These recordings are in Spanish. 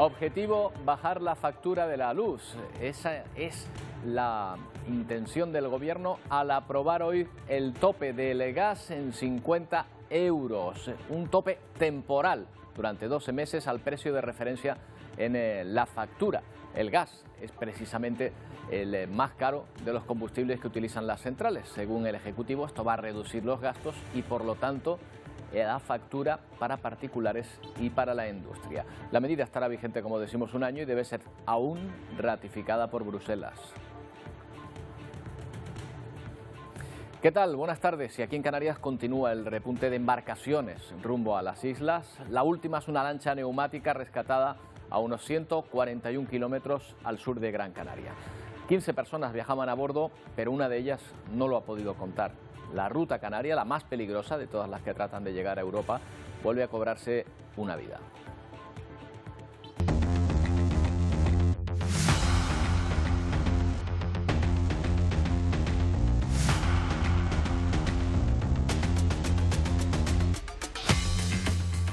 Objetivo, bajar la factura de la luz. Esa es la intención del Gobierno al aprobar hoy el tope del gas en 50 euros. Un tope temporal durante 12 meses al precio de referencia en la factura. El gas es precisamente el más caro de los combustibles que utilizan las centrales. Según el Ejecutivo, esto va a reducir los gastos y, por lo tanto, da factura para particulares y para la industria. La medida estará vigente, como decimos, un año y debe ser aún ratificada por Bruselas. ¿Qué tal? Buenas tardes. Y aquí en Canarias continúa el repunte de embarcaciones rumbo a las islas. La última es una lancha neumática rescatada a unos 141 kilómetros al sur de Gran Canaria. 15 personas viajaban a bordo, pero una de ellas no lo ha podido contar. La ruta canaria, la más peligrosa de todas las que tratan de llegar a Europa, vuelve a cobrarse una vida.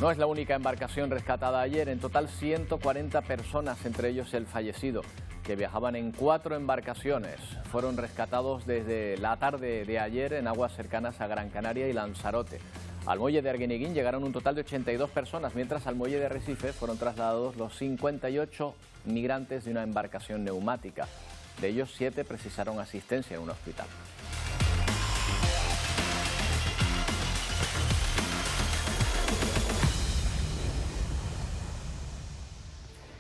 No es la única embarcación rescatada ayer. En total 140 personas, entre ellos el fallecido, que viajaban en 4 embarcaciones. Fueron rescatados desde la tarde de ayer en aguas cercanas a Gran Canaria y Lanzarote. Al muelle de Arguineguín llegaron un total de 82 personas, mientras al muelle de Recife fueron trasladados los 58 migrantes de una embarcación neumática. De ellos 7 precisaron asistencia en un hospital.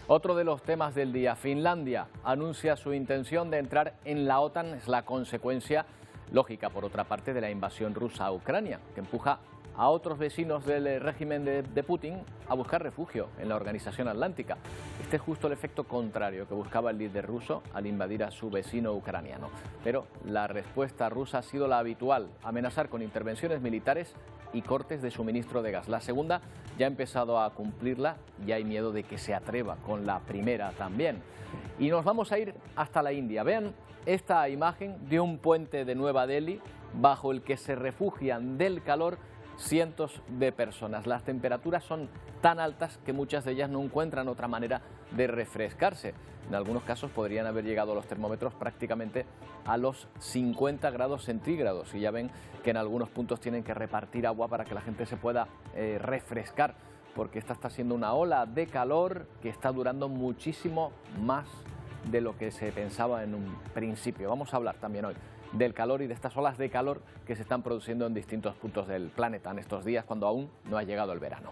Otro de los temas del día, Finlandia anuncia su intención de entrar en la OTAN. Es la consecuencia lógica, por otra parte, de la invasión rusa a Ucrania, que empuja a otros vecinos del régimen de Putin a buscar refugio en la Organización Atlántica. Este es justo el efecto contrario que buscaba el líder ruso al invadir a su vecino ucraniano. Pero la respuesta rusa ha sido la habitual, amenazar con intervenciones militares y cortes de suministro de gas. La segunda ya ha empezado a cumplirla y hay miedo de que se atreva con la primera también. Y nos vamos a ir hasta la India. Vean esta imagen de un puente de Nueva Delhi bajo el que se refugian del calor cientos de personas. Las temperaturas son tan altas que muchas de ellas no encuentran otra manera de refrescarse. En algunos casos podrían haber llegado los termómetros prácticamente a los 50 grados centígrados y ya ven que en algunos puntos tienen que repartir agua para que la gente se pueda refrescar, porque esta está siendo una ola de calor que está durando muchísimo más de lo que se pensaba en un principio. Vamos a hablar también hoy del calor y de estas olas de calor que se están produciendo en distintos puntos del planeta en estos días, cuando aún no ha llegado el verano.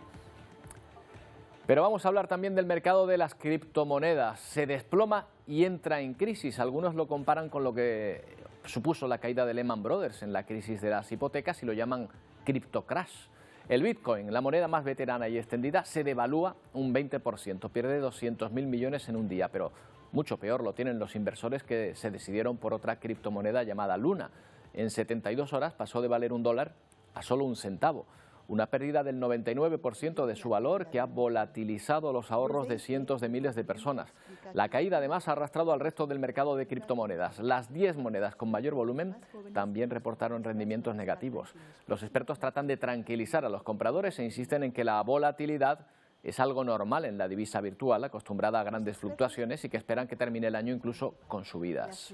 Pero vamos a hablar también del mercado de las criptomonedas. Se desploma y entra en crisis. Algunos lo comparan con lo que supuso la caída de Lehman Brothers en la crisis de las hipotecas y lo llaman criptocrash. El Bitcoin, la moneda más veterana y extendida, se devalúa un 20%, pierde 200.000 millones en un día, pero mucho peor lo tienen los inversores que se decidieron por otra criptomoneda llamada Luna. En 72 horas pasó de valer $1 a solo 1 centavo. Una pérdida del 99% de su valor que ha volatilizado los ahorros de cientos de miles de personas. La caída además ha arrastrado al resto del mercado de criptomonedas. Las 10 monedas con mayor volumen también reportaron rendimientos negativos. Los expertos tratan de tranquilizar a los compradores e insisten en que la volatilidad es algo normal en la divisa virtual, acostumbrada a grandes fluctuaciones y que esperan que termine el año incluso con subidas.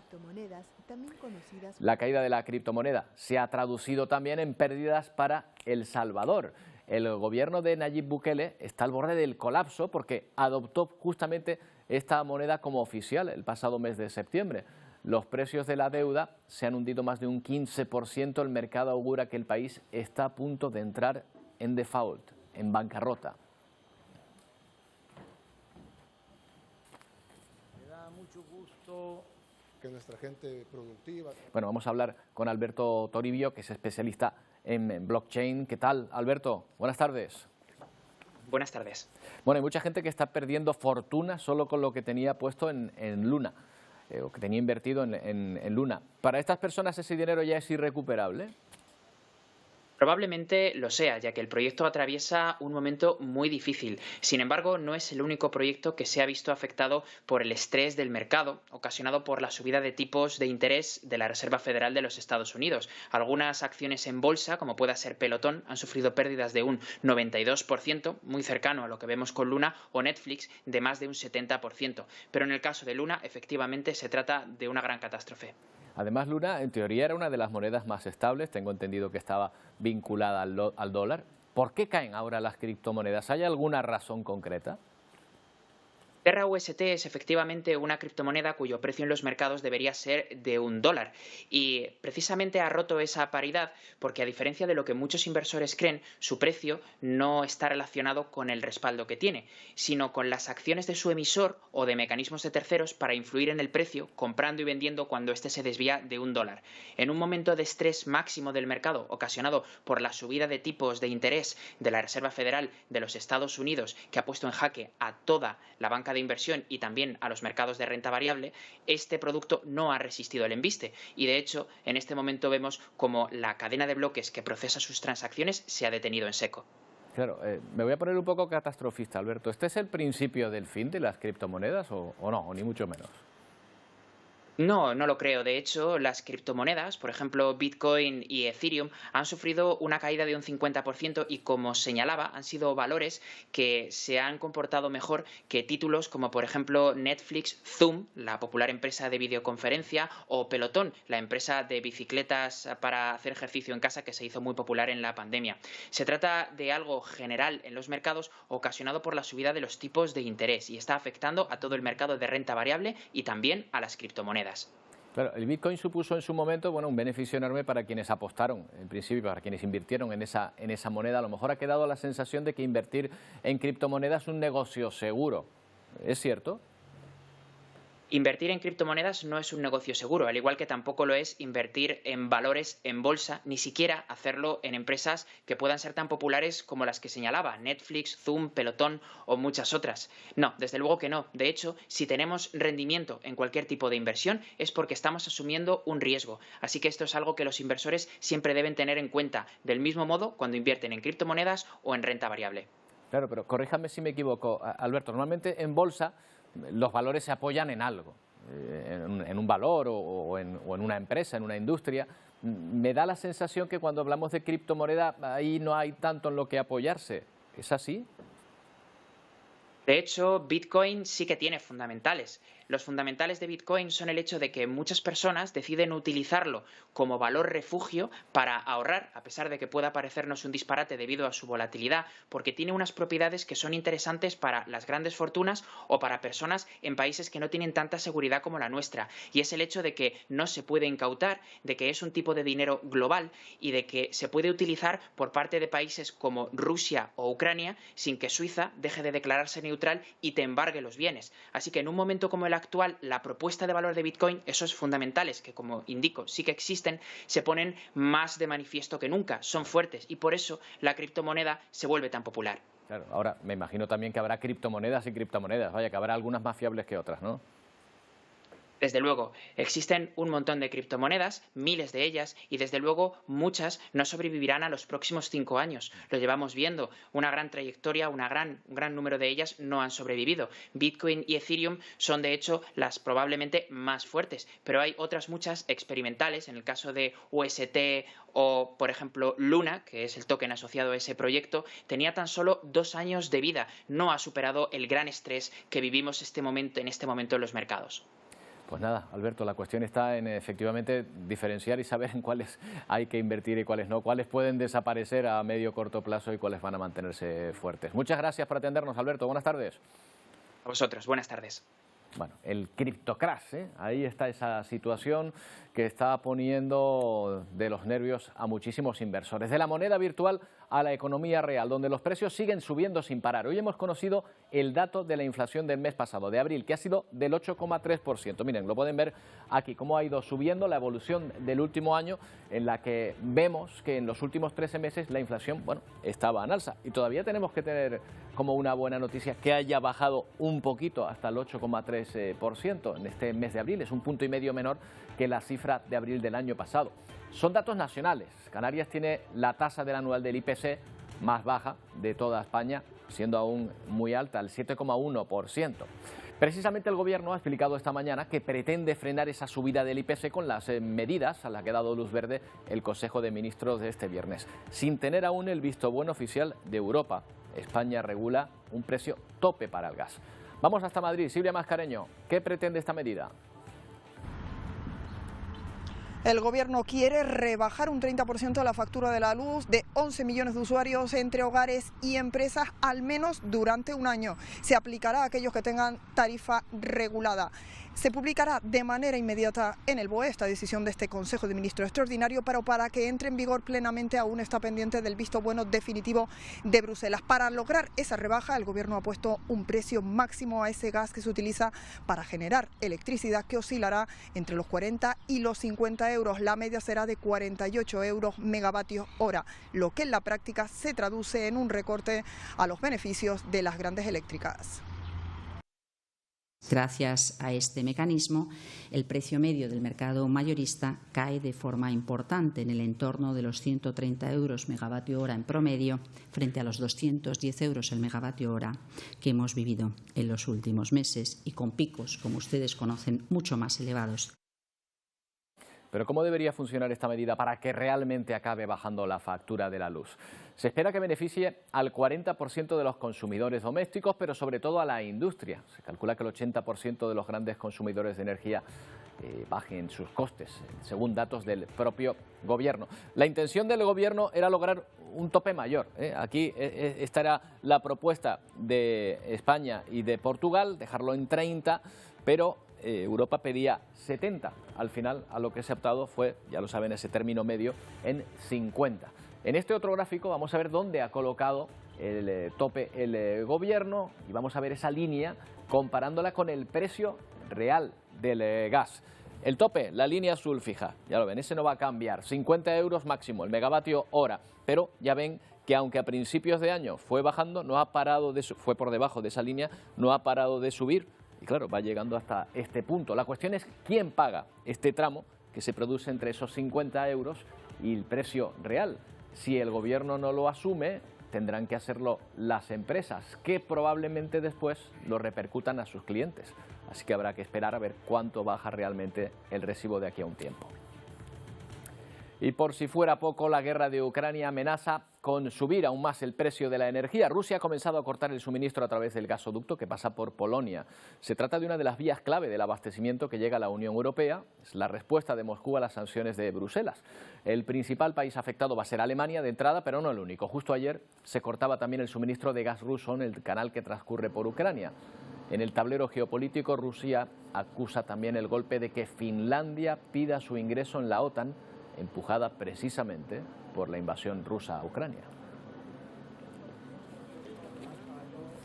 La caída de la criptomoneda se ha traducido también en pérdidas para El Salvador. El gobierno de Nayib Bukele está al borde del colapso porque adoptó justamente esta moneda como oficial el pasado mes de septiembre. Los precios de la deuda se han hundido más de un 15%. El mercado augura que el país está a punto de entrar en default, en bancarrota. Que nuestra gente productiva. Bueno, vamos a hablar con Alberto Toribio, que es especialista en blockchain. ¿Qué tal, Alberto? Buenas tardes. Buenas tardes. Bueno, hay mucha gente que está perdiendo fortuna solo con lo que tenía puesto en Luna, o que tenía invertido en Luna. ¿Para estas personas ese dinero ya es irrecuperable? Probablemente lo sea, ya que el proyecto atraviesa un momento muy difícil. Sin embargo, no es el único proyecto que se ha visto afectado por el estrés del mercado, ocasionado por la subida de tipos de interés de la Reserva Federal de los Estados Unidos. Algunas acciones en bolsa, como pueda ser Peloton, han sufrido pérdidas de un 92%, muy cercano a lo que vemos con Luna, o Netflix, de más de un 70%. Pero en el caso de Luna, efectivamente, se trata de una gran catástrofe. Además, Luna, en teoría, era una de las monedas más estables. Tengo entendido que estaba vinculada al dólar. ¿Por qué caen ahora las criptomonedas? ¿Hay alguna razón concreta? Terra UST es efectivamente una criptomoneda cuyo precio en los mercados debería ser de $1 y precisamente ha roto esa paridad porque, a diferencia de lo que muchos inversores creen, su precio no está relacionado con el respaldo que tiene, sino con las acciones de su emisor o de mecanismos de terceros para influir en el precio, comprando y vendiendo cuando éste se desvía de $1. En un momento de estrés máximo del mercado ocasionado por la subida de tipos de interés de la Reserva Federal de los Estados Unidos, que ha puesto en jaque a toda la banca de inversión y también a los mercados de renta variable, este producto no ha resistido el embiste y, de hecho, en este momento vemos como la cadena de bloques que procesa sus transacciones se ha detenido en seco. Claro, me voy a poner un poco catastrofista, Alberto. ¿Este es el principio del fin de las criptomonedas o no, o ni mucho menos? No, no lo creo. De hecho, las criptomonedas, por ejemplo, Bitcoin y Ethereum, han sufrido una caída de un 50% y, como señalaba, han sido valores que se han comportado mejor que títulos como, por ejemplo, Netflix, Zoom, la popular empresa de videoconferencia, o Peloton, la empresa de bicicletas para hacer ejercicio en casa que se hizo muy popular en la pandemia. Se trata de algo general en los mercados ocasionado por la subida de los tipos de interés y está afectando a todo el mercado de renta variable y también a las criptomonedas. Claro, el Bitcoin supuso en su momento, bueno, un beneficio enorme para quienes apostaron, en principio, para quienes invirtieron en esa moneda. A lo mejor ha quedado la sensación de que invertir en criptomonedas es un negocio seguro. ¿Es cierto? Invertir en criptomonedas no es un negocio seguro, al igual que tampoco lo es invertir en valores en bolsa, ni siquiera hacerlo en empresas que puedan ser tan populares como las que señalaba, Netflix, Zoom, Peloton o muchas otras. No, desde luego que no. De hecho, si tenemos rendimiento en cualquier tipo de inversión es porque estamos asumiendo un riesgo. Así que esto es algo que los inversores siempre deben tener en cuenta, del mismo modo cuando invierten en criptomonedas o en renta variable. Claro, pero corríjame si me equivoco, Alberto. Normalmente en bolsa los valores se apoyan en algo, en un valor o en una empresa, en una industria. Me da la sensación que cuando hablamos de criptomoneda ahí no hay tanto en lo que apoyarse. ¿Es así? De hecho, Bitcoin sí que tiene fundamentales. Los fundamentales de Bitcoin son el hecho de que muchas personas deciden utilizarlo como valor refugio para ahorrar, a pesar de que pueda parecernos un disparate debido a su volatilidad, porque tiene unas propiedades que son interesantes para las grandes fortunas o para personas en países que no tienen tanta seguridad como la nuestra. Y es el hecho de que no se puede incautar, de que es un tipo de dinero global y de que se puede utilizar por parte de países como Rusia o Ucrania sin que Suiza deje de declararse neutral y te embargue los bienes. Así que en un momento como el actual, la propuesta de valor de Bitcoin, esos fundamentales que, como indico, sí que existen, se ponen más de manifiesto que nunca, son fuertes y por eso la criptomoneda se vuelve tan popular. Claro, ahora me imagino también que habrá criptomonedas y criptomonedas, vaya, que habrá algunas más fiables que otras, ¿no? Desde luego, existen un montón de criptomonedas, miles de ellas, y desde luego muchas no sobrevivirán a los próximos 5 años. Lo llevamos viendo, una gran trayectoria, un gran número de ellas no han sobrevivido. Bitcoin y Ethereum son de hecho las probablemente más fuertes, pero hay otras muchas experimentales, en el caso de UST o, por ejemplo, Luna, que es el token asociado a ese proyecto, tenía tan solo 2 años de vida, no ha superado el gran estrés que vivimos en este momento en los mercados. Pues nada, Alberto, la cuestión está en efectivamente diferenciar y saber en cuáles hay que invertir y cuáles no, cuáles pueden desaparecer a medio o corto plazo y cuáles van a mantenerse fuertes. Muchas gracias por atendernos, Alberto. Buenas tardes. A vosotros, buenas tardes. Bueno, el criptocrash, ahí está esa situación que está poniendo de los nervios a muchísimos inversores. De la moneda virtual a la economía real, donde los precios siguen subiendo sin parar. Hoy hemos conocido el dato de la inflación del mes pasado, de abril, que ha sido del 8,3%. Miren, lo pueden ver aquí, cómo ha ido subiendo la evolución del último año, en la que vemos que en los últimos 13 meses la inflación, bueno, estaba en alza. Y todavía tenemos que tener como una buena noticia que haya bajado un poquito hasta el 8,3% en este mes de abril. Es un punto y medio menor que la cifra de abril del año pasado. Son datos nacionales. Canarias tiene la tasa del anual del IPC más baja de toda España, siendo aún muy alta, el 7,1%. Precisamente el Gobierno ha explicado esta mañana que pretende frenar esa subida del IPC con las medidas a las que ha dado luz verde el Consejo de Ministros de este viernes, sin tener aún el visto bueno oficial de Europa. España regula un precio tope para el gas. Vamos hasta Madrid. Silvia Mascareño, ¿qué pretende esta medida? El Gobierno quiere rebajar un 30% la factura de la luz de 11 millones de usuarios entre hogares y empresas, al menos durante un año. Se aplicará a aquellos que tengan tarifa regulada. Se publicará de manera inmediata en el BOE esta decisión de este Consejo de Ministros extraordinario, pero para que entre en vigor plenamente aún está pendiente del visto bueno definitivo de Bruselas. Para lograr esa rebaja, el Gobierno ha puesto un precio máximo a ese gas que se utiliza para generar electricidad, que oscilará entre los 40 y los 50 euros. La media será de 48 euros megavatios hora, lo que en la práctica se traduce en un recorte a los beneficios de las grandes eléctricas. Gracias a este mecanismo, el precio medio del mercado mayorista cae de forma importante, en el entorno de los 130 euros megavatio hora en promedio, frente a los 210 euros el megavatio hora que hemos vivido en los últimos meses, y con picos, como ustedes conocen, mucho más elevados. Pero ¿cómo debería funcionar esta medida para que realmente acabe bajando la factura de la luz? Se espera que beneficie al 40% de los consumidores domésticos, pero sobre todo a la industria. Se calcula que el 80% de los grandes consumidores de energía bajen sus costes, según datos del propio Gobierno. La intención del Gobierno era lograr un tope mayor. Aquí esta era la propuesta de España y de Portugal, dejarlo en 30, pero Europa pedía 70. Al final, a lo que se ha optado fue, ya lo saben, ese término medio en 50. En este otro gráfico vamos a ver dónde ha colocado el tope el Gobierno, y vamos a ver esa línea comparándola con el precio real del gas. El tope, la línea azul fija, ya lo ven, ese no va a cambiar, 50 euros máximo el megavatio hora, pero ya ven que aunque a principios de año fue bajando, no ha parado fue por debajo de esa línea, no ha parado de subir. Y claro, va llegando hasta este punto. La cuestión es quién paga este tramo que se produce entre esos 50 euros y el precio real. Si el Gobierno no lo asume, tendrán que hacerlo las empresas, que probablemente después lo repercutan a sus clientes. Así que habrá que esperar a ver cuánto baja realmente el recibo de aquí a un tiempo. Y por si fuera poco, la guerra de Ucrania amenaza con subir aún más el precio de la energía. Rusia ha comenzado a cortar el suministro a través del gasoducto que pasa por Polonia. Se trata de una de las vías clave del abastecimiento que llega a la Unión Europea. Es la respuesta de Moscú a las sanciones de Bruselas. El principal país afectado va a ser Alemania de entrada, pero no el único. Justo ayer se cortaba también el suministro de gas ruso en el canal que transcurre por Ucrania. En el tablero geopolítico, Rusia acusa también el golpe de que Finlandia pida su ingreso en la OTAN, empujada precisamente por la invasión rusa a Ucrania.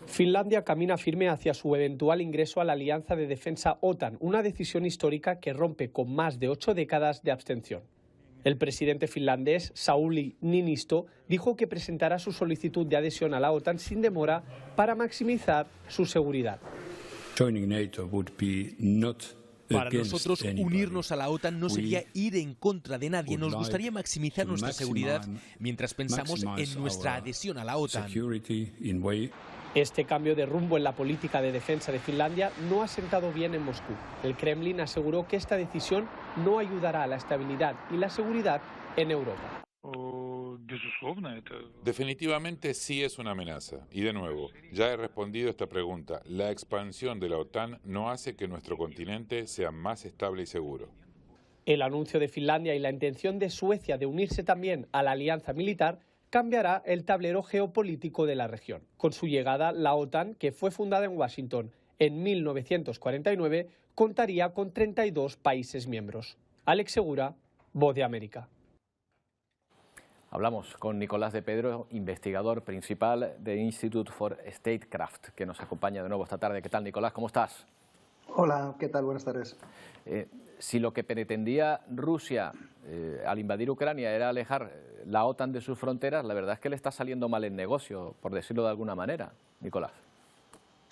Finlandia camina firme hacia su eventual ingreso a la Alianza de Defensa OTAN, una decisión histórica que rompe con más de 8 décadas de abstención. El presidente finlandés, Sauli Niinisto, dijo que presentará su solicitud de adhesión a la OTAN sin demora para maximizar su seguridad. Para nosotros, unirnos a la OTAN no sería ir en contra de nadie. Nos gustaría maximizar nuestra seguridad mientras pensamos en nuestra adhesión a la OTAN. Este cambio de rumbo en la política de defensa de Finlandia no ha sentado bien en Moscú. El Kremlin aseguró que esta decisión no ayudará a la estabilidad y la seguridad en Europa. Definitivamente sí es una amenaza. Y de nuevo, ya he respondido esta pregunta. La expansión de la OTAN no hace que nuestro continente sea más estable y seguro. El anuncio de Finlandia y la intención de Suecia de unirse también a la alianza militar cambiará el tablero geopolítico de la región. Con su llegada, la OTAN, que fue fundada en Washington en 1949, contaría con 32 países miembros. Alex Segura, Voz de América. Hablamos con Nicolás de Pedro, investigador principal de Institute for Statecraft, que nos acompaña de nuevo esta tarde. ¿Qué tal, Nicolás? ¿Cómo estás? Hola, ¿qué tal? Buenas tardes. Si lo que pretendía Rusia al invadir Ucrania era alejar la OTAN de sus fronteras, la verdad es que le está saliendo mal el negocio, por decirlo de alguna manera, Nicolás.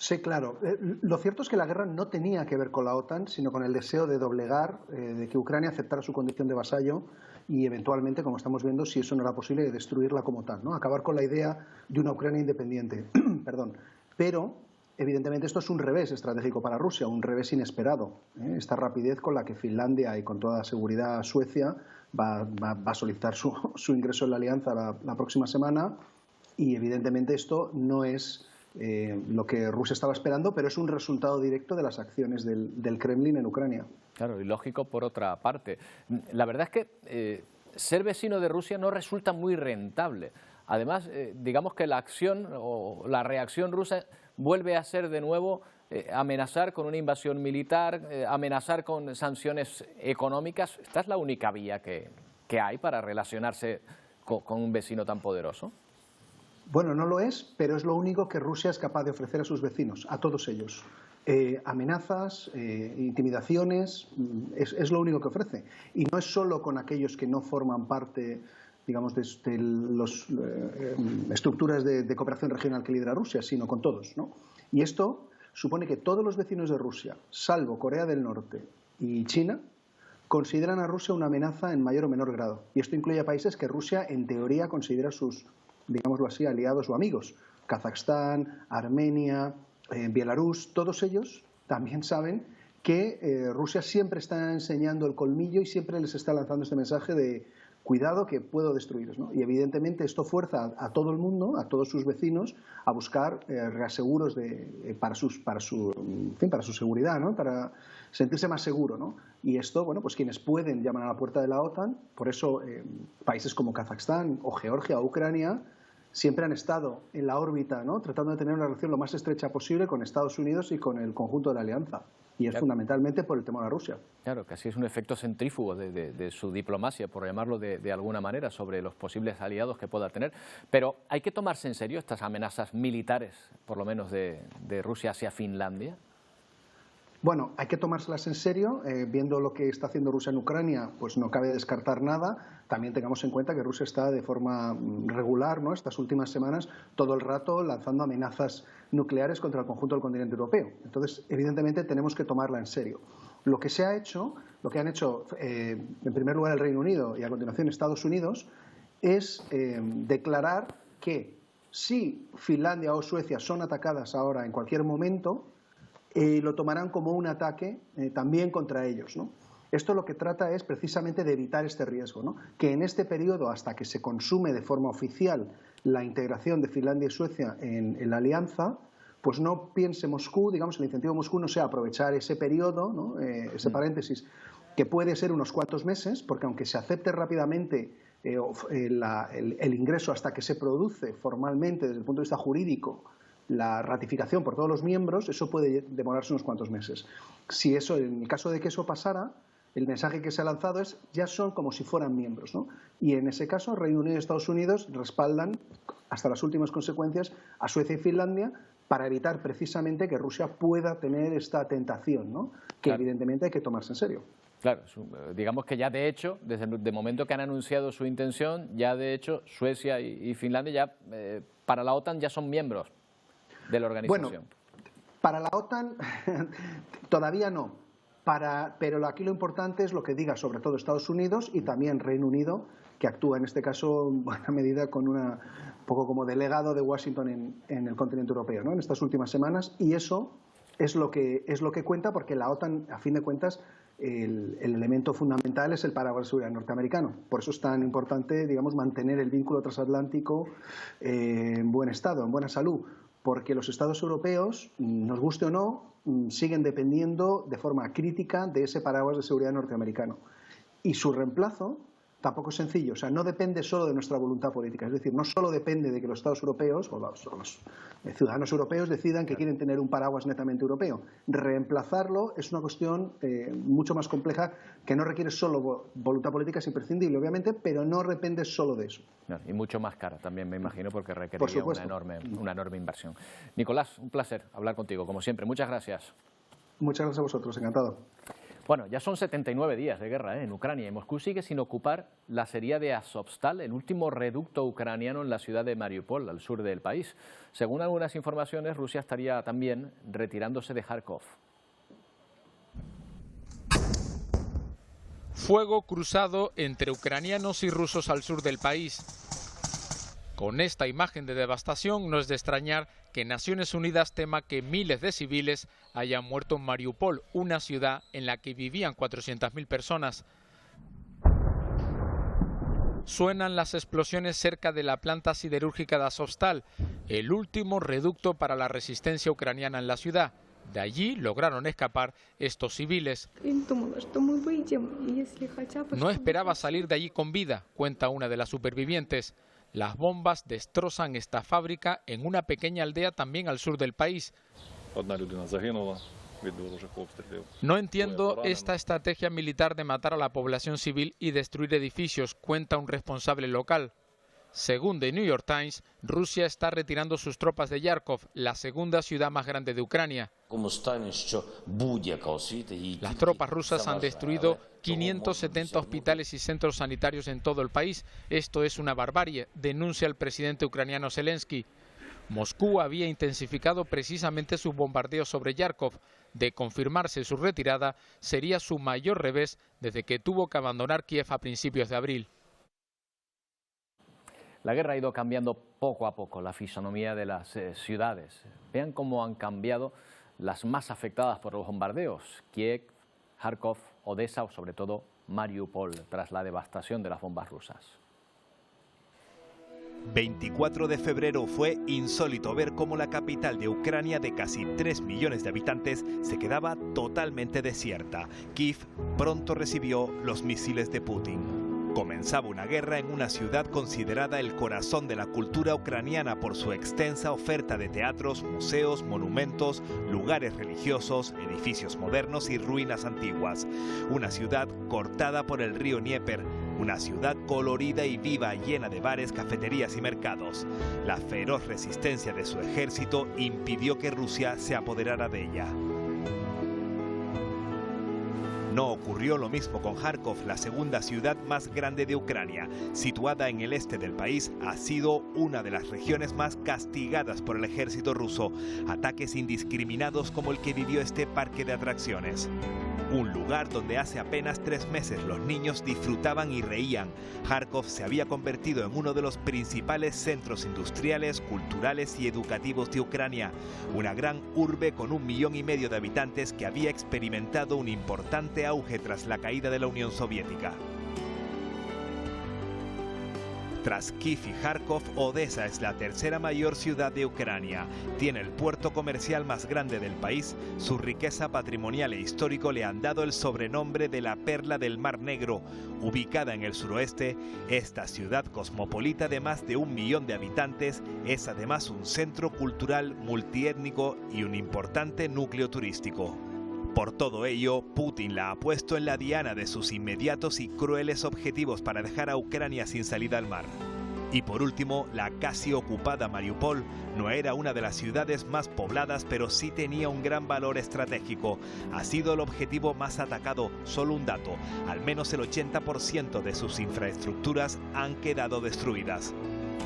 Sí, claro. Lo cierto es que la guerra no tenía que ver con la OTAN, sino con el deseo de doblegar, de que Ucrania aceptara su condición de vasallo y eventualmente, como estamos viendo, si eso no era posible, destruirla como tal, ¿no? Acabar con la idea de una Ucrania independiente. Perdón. Pero, evidentemente, esto es un revés estratégico para Rusia, un revés inesperado. Esta rapidez con la que Finlandia y con toda seguridad Suecia va a solicitar su ingreso en la alianza la próxima semana y, evidentemente, esto no es lo que Rusia estaba esperando, pero es un resultado directo de las acciones del Kremlin en Ucrania. Claro, y lógico por otra parte. La verdad es que ser vecino de Rusia no resulta muy rentable. Además, digamos que la acción o la reacción rusa vuelve a ser de nuevo amenazar con una invasión militar, amenazar con sanciones económicas. ¿Esta es la única vía que hay para relacionarse con un vecino tan poderoso? Bueno, no lo es, pero es lo único que Rusia es capaz de ofrecer a sus vecinos, a todos ellos. Amenazas, intimidaciones, es lo único que ofrece. Y no es solo con aquellos que no forman parte, digamos, de las estructuras de cooperación regional que lidera Rusia, sino con todos, ¿no? Y esto supone que todos los vecinos de Rusia, salvo Corea del Norte y China, consideran a Rusia una amenaza en mayor o menor grado. Y esto incluye a países que Rusia, en teoría, considera sus, digámoslo así, aliados o amigos. Kazajstán, Armenia, Bielorrusia, todos ellos también saben que Rusia siempre está enseñando el colmillo y siempre les está lanzando este mensaje de cuidado que puedo destruiros, ¿no? Y evidentemente esto fuerza a todo el mundo, a todos sus vecinos, a buscar reaseguros para su seguridad, ¿no? Para sentirse más seguro, ¿no? Y esto, bueno, pues quienes pueden llaman a la puerta de la OTAN, por eso países como Kazajstán o Georgia o Ucrania siempre han estado en la órbita, ¿no? Tratando de tener una relación lo más estrecha posible con Estados Unidos y con el conjunto de la alianza. Y es fundamentalmente por el temor a Rusia. Claro, que así es un efecto centrífugo de su diplomacia, por llamarlo de alguna manera, sobre los posibles aliados que pueda tener. Pero ¿hay que tomarse en serio estas amenazas militares, por lo menos de Rusia hacia Finlandia? Bueno, hay que tomárselas en serio. Viendo lo que está haciendo Rusia en Ucrania, pues no cabe descartar nada. También tengamos en cuenta que Rusia está de forma regular, ¿no? Estas últimas semanas, todo el rato lanzando amenazas nucleares contra el conjunto del continente europeo. Entonces, evidentemente, tenemos que tomarla en serio. Lo que se ha hecho, lo que han hecho en primer lugar el Reino Unido y a continuación Estados Unidos, es declarar que si Finlandia o Suecia son atacadas ahora en cualquier momento, lo tomarán como un ataque también contra ellos, ¿no? Esto lo que trata es precisamente de evitar este riesgo, ¿no? Que en este periodo, hasta que se consume de forma oficial la integración de Finlandia y Suecia en la alianza, pues no piense Moscú, digamos, el incentivo de Moscú no sea aprovechar ese periodo, ¿no? Ese paréntesis, que puede ser unos cuantos meses, porque aunque se acepte rápidamente el ingreso hasta que se produce formalmente desde el punto de vista jurídico la ratificación por todos los miembros, eso puede demorarse unos cuantos meses. Si eso, en el caso de que eso pasara, el mensaje que se ha lanzado es ya son como si fueran miembros, ¿no? Y en ese caso Reino Unido y Estados Unidos respaldan hasta las últimas consecuencias a Suecia y Finlandia para evitar precisamente que Rusia pueda tener esta tentación, ¿no? Que claro, evidentemente hay que tomarse en serio. Claro, digamos que ya de hecho, desde el momento que han anunciado su intención, ya de hecho Suecia y Finlandia ya para la OTAN ya son miembros de la organización. Bueno, para la OTAN todavía no, pero aquí lo importante es lo que diga sobre todo Estados Unidos y también Reino Unido, que actúa en este caso en buena medida con un poco como delegado de Washington en el continente europeo, ¿no? En estas últimas semanas, y eso es lo que cuenta, porque la OTAN, a fin de cuentas, el elemento fundamental es el paraguas de seguridad norteamericano. Por eso es tan importante, digamos, mantener el vínculo transatlántico en buen estado, en buena salud, porque los Estados europeos, nos guste o no, siguen dependiendo de forma crítica de ese paraguas de seguridad norteamericano. Y su reemplazo tampoco es sencillo, o sea, no depende solo de nuestra voluntad política, es decir, no solo depende de que los Estados europeos o los ciudadanos europeos decidan que quieren tener un paraguas netamente europeo. Reemplazarlo es una cuestión mucho más compleja, que no requiere solo voluntad política, es imprescindible, obviamente, pero no depende solo de eso. Y mucho más cara también, me imagino, porque requeriría una enorme inversión. Nicolás, un placer hablar contigo, como siempre. Muchas gracias. Muchas gracias a vosotros, encantado. Bueno, ya son 79 días de guerra en Ucrania y Moscú sigue sin ocupar la acería de Azovstal, el último reducto ucraniano en la ciudad de Mariupol, al sur del país. Según algunas informaciones, Rusia estaría también retirándose de Kharkov. Fuego cruzado entre ucranianos y rusos al sur del país. Con esta imagen de devastación no es de extrañar que Naciones Unidas tema que miles de civiles hayan muerto en Mariupol, una ciudad en la que vivían 400.000 personas. Suenan las explosiones cerca de la planta siderúrgica de Azovstal, el último reducto para la resistencia ucraniana en la ciudad. De allí lograron escapar estos civiles. No esperaba salir de allí con vida, cuenta una de las supervivientes. Las bombas destrozan esta fábrica en una pequeña aldea también al sur del país. No entiendo esta estrategia militar de matar a la población civil y destruir edificios, cuenta un responsable local. Según The New York Times, Rusia está retirando sus tropas de Kharkov, la segunda ciudad más grande de Ucrania. Las tropas rusas han destruido 570 hospitales y centros sanitarios en todo el país. Esto es una barbarie, denuncia el presidente ucraniano Zelensky. Moscú había intensificado precisamente sus bombardeos sobre Kharkov. De confirmarse su retirada, sería su mayor revés desde que tuvo que abandonar Kiev a principios de abril. La guerra ha ido cambiando poco a poco la fisonomía de las ciudades. Vean cómo han cambiado las más afectadas por los bombardeos: Kiev, Kharkov, Odessa o sobre todo Mariupol, tras la devastación de las bombas rusas. 24 de febrero fue insólito ver cómo la capital de Ucrania, de casi 3 millones de habitantes, se quedaba totalmente desierta. Kiev pronto recibió los misiles de Putin. Comenzaba una guerra en una ciudad considerada el corazón de la cultura ucraniana por su extensa oferta de teatros, museos, monumentos, lugares religiosos, edificios modernos y ruinas antiguas. Una ciudad cortada por el río Dnieper, una ciudad colorida y viva, llena de bares, cafeterías y mercados. La feroz resistencia de su ejército impidió que Rusia se apoderara de ella. No ocurrió lo mismo con Kharkov, la segunda ciudad más grande de Ucrania. Situada en el este del país, ha sido una de las regiones más castigadas por el ejército ruso. Ataques indiscriminados como el que vivió este parque de atracciones. Un lugar donde hace apenas 3 meses los niños disfrutaban y reían. Kharkov se había convertido en uno de los principales centros industriales, culturales y educativos de Ucrania. Una gran urbe con 1,5 millones de habitantes que había experimentado un importante auge tras la caída de la Unión Soviética. Tras Kiev y Kharkov, Odessa es la tercera mayor ciudad de Ucrania. Tiene el puerto comercial más grande del país. Su riqueza patrimonial e histórico le han dado el sobrenombre de la perla del Mar Negro. Ubicada en el suroeste, esta ciudad cosmopolita de más de 1 millón de habitantes es además un centro cultural multiétnico y un importante núcleo turístico. Por todo ello, Putin la ha puesto en la diana de sus inmediatos y crueles objetivos para dejar a Ucrania sin salida al mar. Y por último, la casi ocupada Mariupol no era una de las ciudades más pobladas, pero sí tenía un gran valor estratégico. Ha sido el objetivo más atacado. Solo un dato: al menos el 80% de sus infraestructuras han quedado destruidas.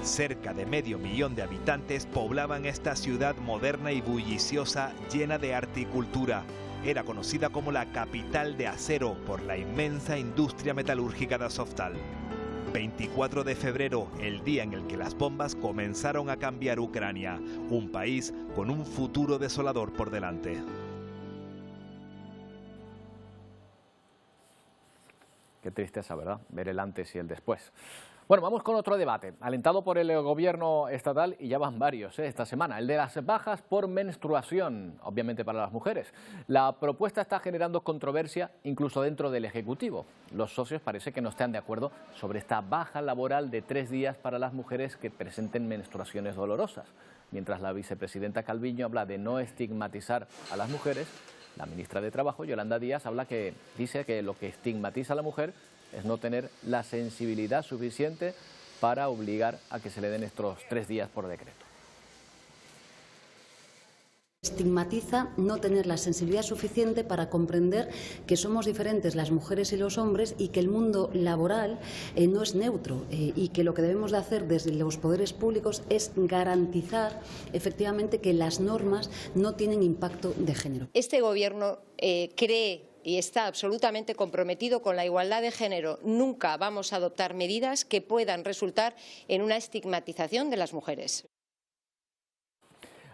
Cerca de 500,000 de habitantes poblaban esta ciudad moderna y bulliciosa, llena de arte y cultura. Era conocida como la capital de acero por la inmensa industria metalúrgica de Azovstal. 24 de febrero, el día en el que las bombas comenzaron a cambiar Ucrania, un país con un futuro desolador por delante. Qué tristeza, ¿verdad? Ver el antes y el después. Bueno, vamos con otro debate, alentado por el gobierno estatal, y ya van varios esta semana, el de las bajas por menstruación, obviamente para las mujeres. La propuesta está generando controversia incluso dentro del Ejecutivo. Los socios parece que no están de acuerdo sobre esta baja laboral de 3 días para las mujeres que presenten menstruaciones dolorosas. Mientras la vicepresidenta Calviño habla de no estigmatizar a las mujeres, la ministra de Trabajo, Yolanda Díaz, dice que lo que estigmatiza a la mujer es no tener la sensibilidad suficiente para obligar a que se le den estos 3 días por decreto. Estigmatiza no tener la sensibilidad suficiente para comprender que somos diferentes las mujeres y los hombres y que el mundo laboral no es neutro y que lo que debemos de hacer desde los poderes públicos es garantizar efectivamente que las normas no tienen impacto de género. Este Gobierno cree y está absolutamente comprometido con la igualdad de género. Nunca vamos a adoptar medidas que puedan resultar en una estigmatización de las mujeres.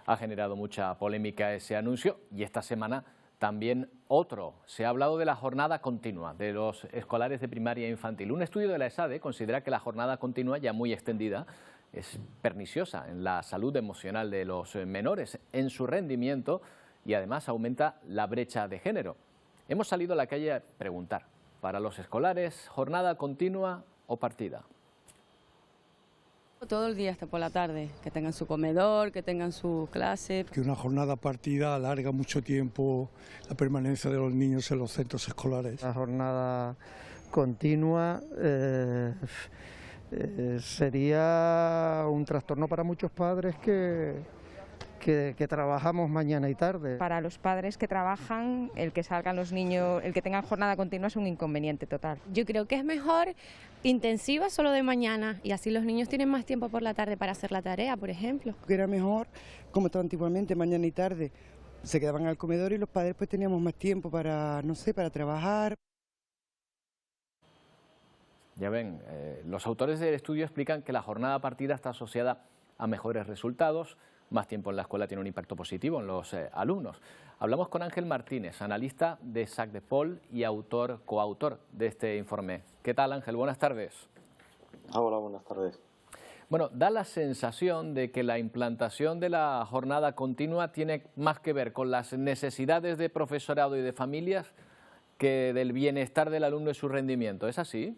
Ha generado mucha polémica ese anuncio y esta semana también otro. Se ha hablado de la jornada continua de los escolares de primaria e infantil. Un estudio de la ESADE considera que la jornada continua, ya muy extendida, es perniciosa en la salud emocional de los menores, en su rendimiento y además aumenta la brecha de género. Hemos salido a la calle a preguntar, para los escolares, ¿jornada continua o partida? Todo el día hasta por la tarde, que tengan su comedor, que tengan su clase. Que una jornada partida alarga mucho tiempo la permanencia de los niños en los centros escolares. La jornada continua sería un trastorno para muchos padres que trabajamos mañana y tarde. Para los padres que trabajan, el que salgan los niños, el que tengan jornada continua es un inconveniente total. Yo creo que es mejor intensiva solo de mañana y así los niños tienen más tiempo por la tarde para hacer la tarea, por ejemplo. Que era mejor, como estaba antiguamente, mañana y tarde, se quedaban al comedor y los padres pues teníamos más tiempo para, no sé, para trabajar. Ya ven, los autores del estudio explican que la jornada partida está asociada a mejores resultados. Más tiempo en la escuela tiene un impacto positivo en los alumnos. Hablamos con Ángel Martínez, analista de SACDEPOL y coautor de este informe. ¿Qué tal, Ángel? Buenas tardes. Hola, buenas tardes. Bueno, da la sensación de que la implantación de la jornada continua tiene más que ver con las necesidades de profesorado y de familias que del bienestar del alumno y su rendimiento. ¿Es así?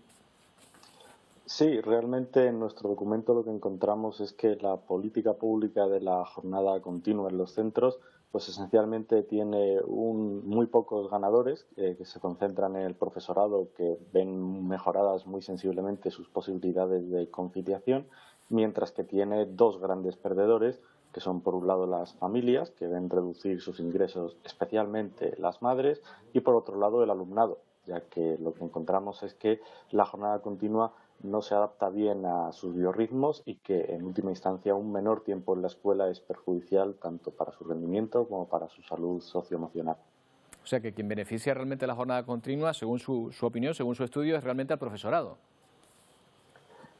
Sí, realmente en nuestro documento lo que encontramos es que la política pública de la jornada continua en los centros pues esencialmente tiene muy pocos ganadores que se concentran en el profesorado, que ven mejoradas muy sensiblemente sus posibilidades de conciliación, mientras que tiene dos grandes perdedores, que son por un lado las familias, que ven reducir sus ingresos, especialmente las madres, y por otro lado el alumnado, ya que lo que encontramos es que la jornada continua no se adapta bien a sus biorritmos y que en última instancia un menor tiempo en la escuela es perjudicial tanto para su rendimiento como para su salud socioemocional. O sea que quien beneficia realmente la jornada continua, según su opinión, según su estudio, es realmente al profesorado.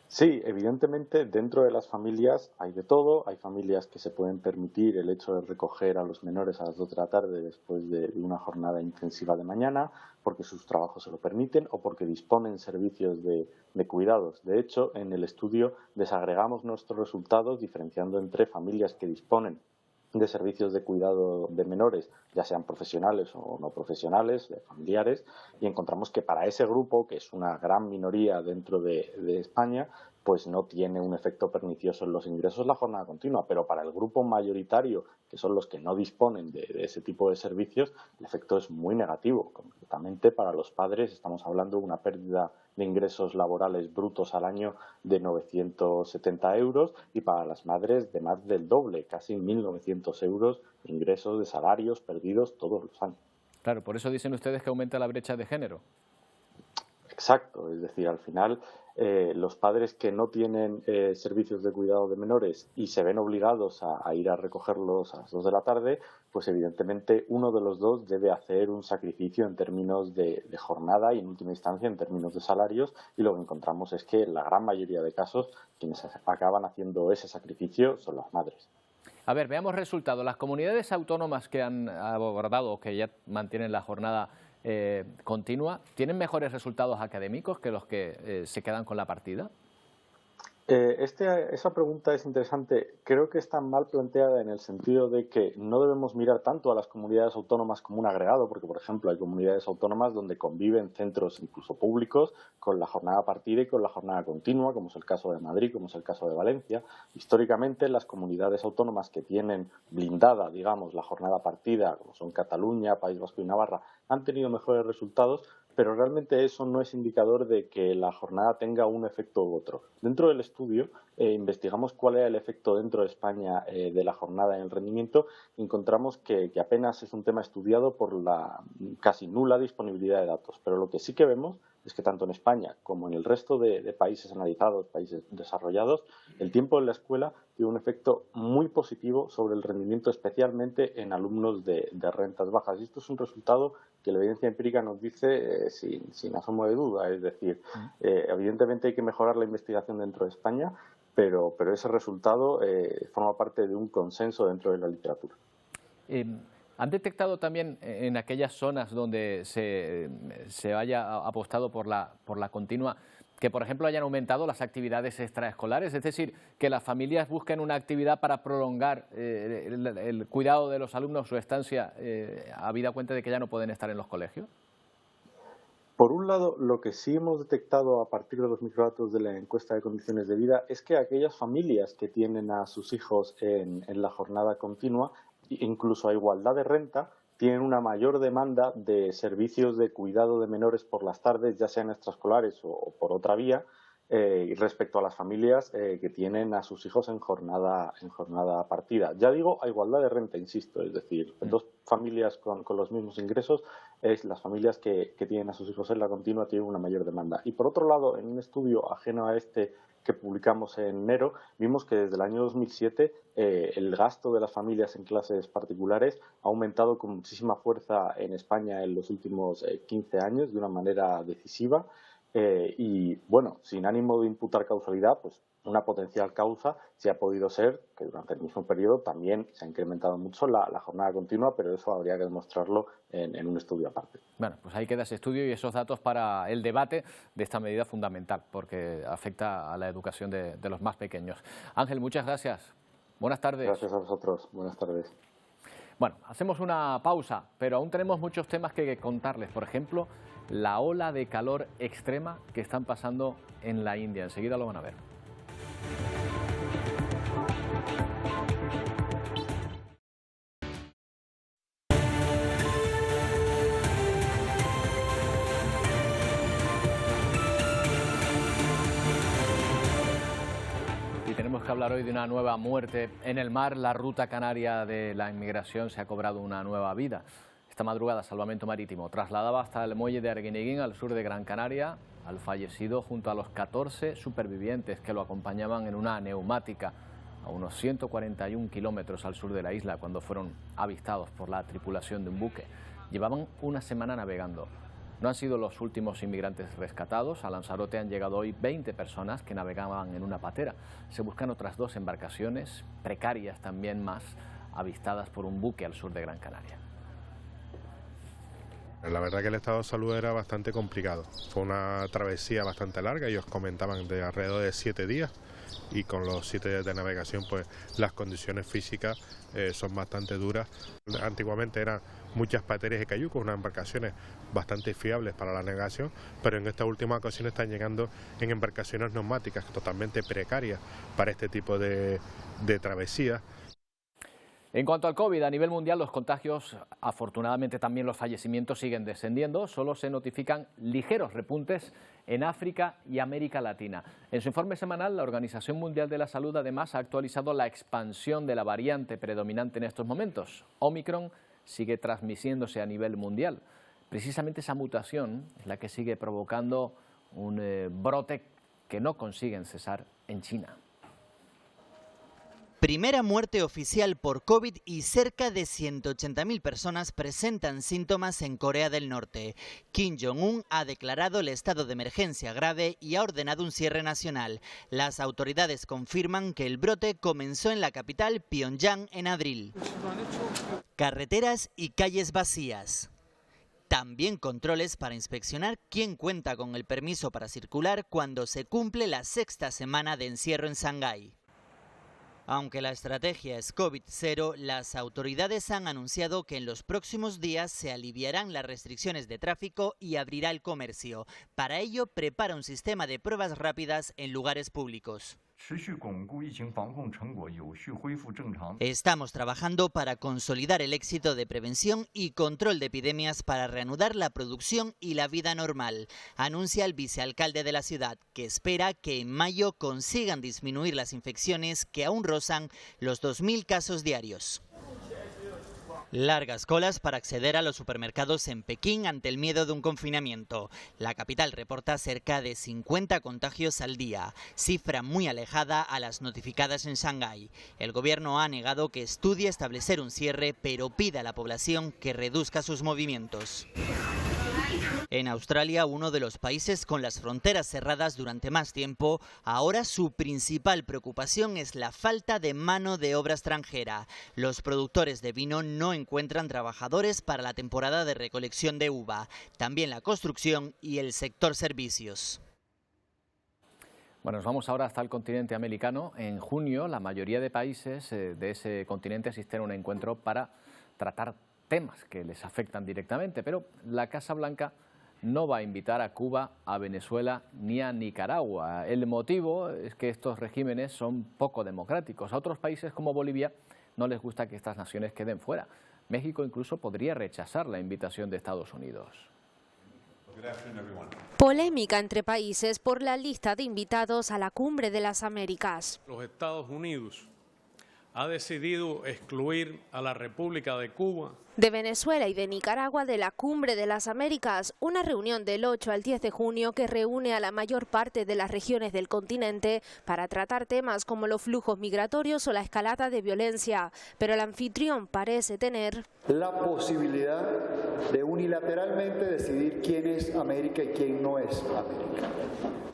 Sí, evidentemente dentro de las familias hay de todo. Hay familias que se pueden permitir el hecho de recoger a los menores a las 2 de la tarde después de una jornada intensiva de mañana, porque sus trabajos se lo permiten o porque disponen servicios de cuidados. De hecho, en el estudio desagregamos nuestros resultados diferenciando entre familias que disponen de servicios de cuidado de menores, ya sean profesionales o no profesionales, familiares, y encontramos que para ese grupo, que es una gran minoría dentro de España, pues no tiene un efecto pernicioso en los ingresos la jornada continua, pero para el grupo mayoritario, que son los que no disponen de ese tipo de servicios, el efecto es muy negativo. Concretamente para los padres estamos hablando de una pérdida de ingresos laborales brutos al año de 970 euros y para las madres de más del doble, casi 1.900 euros de ingresos de salarios perdidos todos los años. Claro, por eso dicen ustedes que aumenta la brecha de género. Exacto, es decir, al final los padres que no tienen servicios de cuidado de menores y se ven obligados a ir a recogerlos a las 2 de la tarde, pues evidentemente uno de los dos debe hacer un sacrificio en términos de jornada y en última instancia en términos de salarios, y lo que encontramos es que en la gran mayoría de casos quienes acaban haciendo ese sacrificio son las madres. A ver, veamos resultados. Las comunidades autónomas que han abordado o que ya mantienen la jornada continua, ¿tienen mejores resultados académicos que los que se quedan con la partida? Esa pregunta es interesante. Creo que está mal planteada en el sentido de que no debemos mirar tanto a las comunidades autónomas como un agregado, porque, por ejemplo, hay comunidades autónomas donde conviven centros incluso públicos con la jornada partida y con la jornada continua, como es el caso de Madrid, como es el caso de Valencia. Históricamente, las comunidades autónomas que tienen blindada, digamos, la jornada partida, como son Cataluña, País Vasco y Navarra, han tenido mejores resultados pero realmente eso no es indicador de que la jornada tenga un efecto u otro. Dentro del estudio investigamos cuál era el efecto dentro de España de la jornada en el rendimiento y encontramos que apenas es un tema estudiado por la casi nula disponibilidad de datos, pero lo que sí que vemos es que tanto en España como en el resto de países analizados, países desarrollados, el tiempo en la escuela tiene un efecto muy positivo sobre el rendimiento, especialmente en alumnos de rentas bajas. Y esto es un resultado que la evidencia empírica nos dice sin asomo de duda. Es decir, evidentemente hay que mejorar la investigación dentro de España, pero ese resultado forma parte de un consenso dentro de la literatura. ¿Han detectado también en aquellas zonas donde se haya apostado por la continua que, por ejemplo, hayan aumentado las actividades extraescolares? Es decir, que las familias busquen una actividad para prolongar el cuidado de los alumnos, su estancia, habida cuenta de que ya no pueden estar en los colegios. Por un lado, lo que sí hemos detectado a partir de los microdatos de la encuesta de condiciones de vida es que aquellas familias que tienen a sus hijos en la jornada continua, incluso a igualdad de renta, tienen una mayor demanda de servicios de cuidado de menores por las tardes, ya sean extraescolares o por otra vía, respecto a las familias que tienen a sus hijos en jornada partida. Ya digo, a igualdad de renta, insisto, es decir, dos familias con los mismos ingresos, las familias que tienen a sus hijos en la continua tienen una mayor demanda. Y por otro lado, en un estudio ajeno a este que publicamos en enero, vimos que desde el año 2007 el gasto de las familias en clases particulares ha aumentado con muchísima fuerza en España en los últimos 15 años de una manera decisiva. Y bueno, sin ánimo de imputar causalidad, pues una potencial causa sí ha podido ser que durante el mismo periodo también se ha incrementado mucho la jornada continua, pero eso habría que demostrarlo en un estudio aparte. Bueno, pues ahí queda ese estudio y esos datos para el debate de esta medida fundamental, porque afecta a la educación de los más pequeños. Ángel, muchas gracias. Buenas tardes. Gracias a vosotros. Buenas tardes. Bueno, hacemos una pausa, pero aún tenemos muchos temas que contarles. Por ejemplo, la ola de calor extrema que están pasando en la India. Enseguida lo van a ver. Tenemos que hablar hoy de una nueva muerte en el mar. La ruta canaria de la inmigración se ha cobrado una nueva vida. Esta madrugada, Salvamento Marítimo trasladaba hasta el muelle de Arguineguín, al sur de Gran Canaria, al fallecido junto a los 14 supervivientes que lo acompañaban en una neumática a unos 141 kilómetros al sur de la isla cuando fueron avistados por la tripulación de un buque. Llevaban una semana navegando. No han sido los últimos inmigrantes rescatados. A Lanzarote han llegado hoy 20 personas que navegaban en una patera. Se buscan otras 2 embarcaciones, precarias también más, avistadas por un buque al sur de Gran Canaria. La verdad que el estado de salud era bastante complicado. Fue una travesía bastante larga, ellos comentaban de alrededor de 7 días. Y con los 7 días de navegación, pues las condiciones físicas son bastante duras. Antiguamente eran muchas pateras y cayucos, unas embarcaciones bastante fiables para la navegación, pero en esta última ocasión están llegando en embarcaciones neumáticas totalmente precarias para este tipo de travesías. En cuanto al COVID, a nivel mundial los contagios, afortunadamente también los fallecimientos siguen descendiendo. Solo se notifican ligeros repuntes en África y América Latina. En su informe semanal, la Organización Mundial de la Salud además ha actualizado la expansión de la variante predominante en estos momentos. Omicron sigue transmitiéndose a nivel mundial. Precisamente esa mutación es la que sigue provocando un brote que no consiguen cesar en China. Primera muerte oficial por COVID y cerca de 180.000 personas presentan síntomas en Corea del Norte. Kim Jong-un ha declarado el estado de emergencia grave y ha ordenado un cierre nacional. Las autoridades confirman que el brote comenzó en la capital, Pyongyang, en abril. Carreteras y calles vacías. También controles para inspeccionar quién cuenta con el permiso para circular cuando se cumple la 6ª semana de encierro en Shanghái. Aunque la estrategia es COVID-0, las autoridades han anunciado que en los próximos días se aliviarán las restricciones de tráfico y abrirá el comercio. Para ello, prepara un sistema de pruebas rápidas en lugares públicos. Estamos trabajando para consolidar el éxito de prevención y control de epidemias para reanudar la producción y la vida normal, anuncia el vicealcalde de la ciudad, que espera que en mayo consigan disminuir las infecciones que aún rozan los 2.000 casos diarios. Largas colas para acceder a los supermercados en Pekín ante el miedo de un confinamiento. La capital reporta cerca de 50 contagios al día, cifra muy alejada a las notificadas en Shanghái. El gobierno ha negado que estudie establecer un cierre, pero pide a la población que reduzca sus movimientos. En Australia, uno de los países con las fronteras cerradas durante más tiempo, ahora su principal preocupación es la falta de mano de obra extranjera. Los productores de vino no encuentran trabajadores para la temporada de recolección de uva, también la construcción y el sector servicios. Bueno, nos vamos ahora hasta el continente americano. En junio, la mayoría de países de ese continente asisten a un encuentro para tratar temas que les afectan directamente, pero la Casa Blanca no va a invitar a Cuba, a Venezuela ni a Nicaragua. El motivo es que estos regímenes son poco democráticos. A otros países como Bolivia no les gusta que estas naciones queden fuera. México incluso podría rechazar la invitación de Estados Unidos. Polémica entre países por la lista de invitados a la Cumbre de las Américas. Los Estados Unidos ha decidido excluir a la República de Cuba, de Venezuela y de Nicaragua de la Cumbre de las Américas, una reunión del 8 al 10 de junio que reúne a la mayor parte de las regiones del continente para tratar temas como los flujos migratorios o la escalada de violencia. Pero el anfitrión parece tener la posibilidad de unilateralmente decidir quién es América y quién no es América.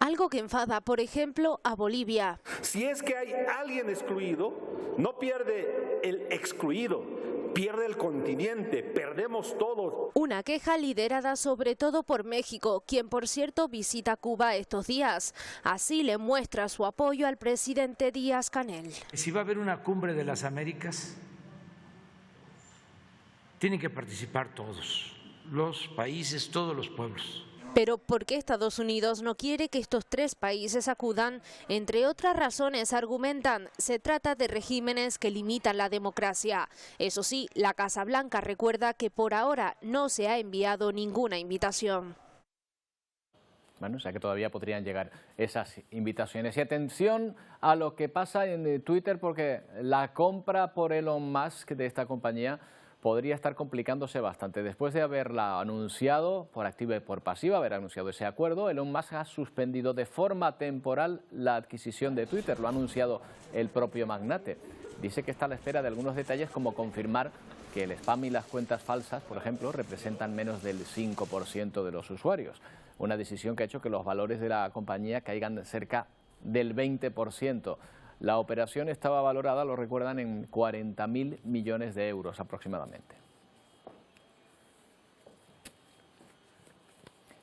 Algo que enfada, por ejemplo, a Bolivia. Si es que hay alguien excluido, no pierde el excluido, pierde el continente, perdemos todos. Una queja liderada sobre todo por México, quien por cierto visita Cuba estos días. Así le muestra su apoyo al presidente Díaz-Canel. Si va a haber una cumbre de las Américas, tienen que participar todos, los países, todos los pueblos. Pero ¿por qué Estados Unidos no quiere que estos tres países acudan? Entre otras razones, argumentan, se trata de regímenes que limitan la democracia. Eso sí, la Casa Blanca recuerda que por ahora no se ha enviado ninguna invitación. Bueno, o sea que todavía podrían llegar esas invitaciones. Y atención a lo que pasa en Twitter, porque la compra por Elon Musk de esta compañía podría estar complicándose bastante. Después de haberla anunciado por activa y por pasiva, haber anunciado ese acuerdo, Elon Musk ha suspendido de forma temporal la adquisición de Twitter. Lo ha anunciado el propio magnate. Dice que está a la espera de algunos detalles como confirmar que el spam y las cuentas falsas, por ejemplo, representan menos del 5% de los usuarios. Una decisión que ha hecho que los valores de la compañía caigan cerca del 20%. La operación estaba valorada, lo recuerdan, en 40.000 millones de euros aproximadamente.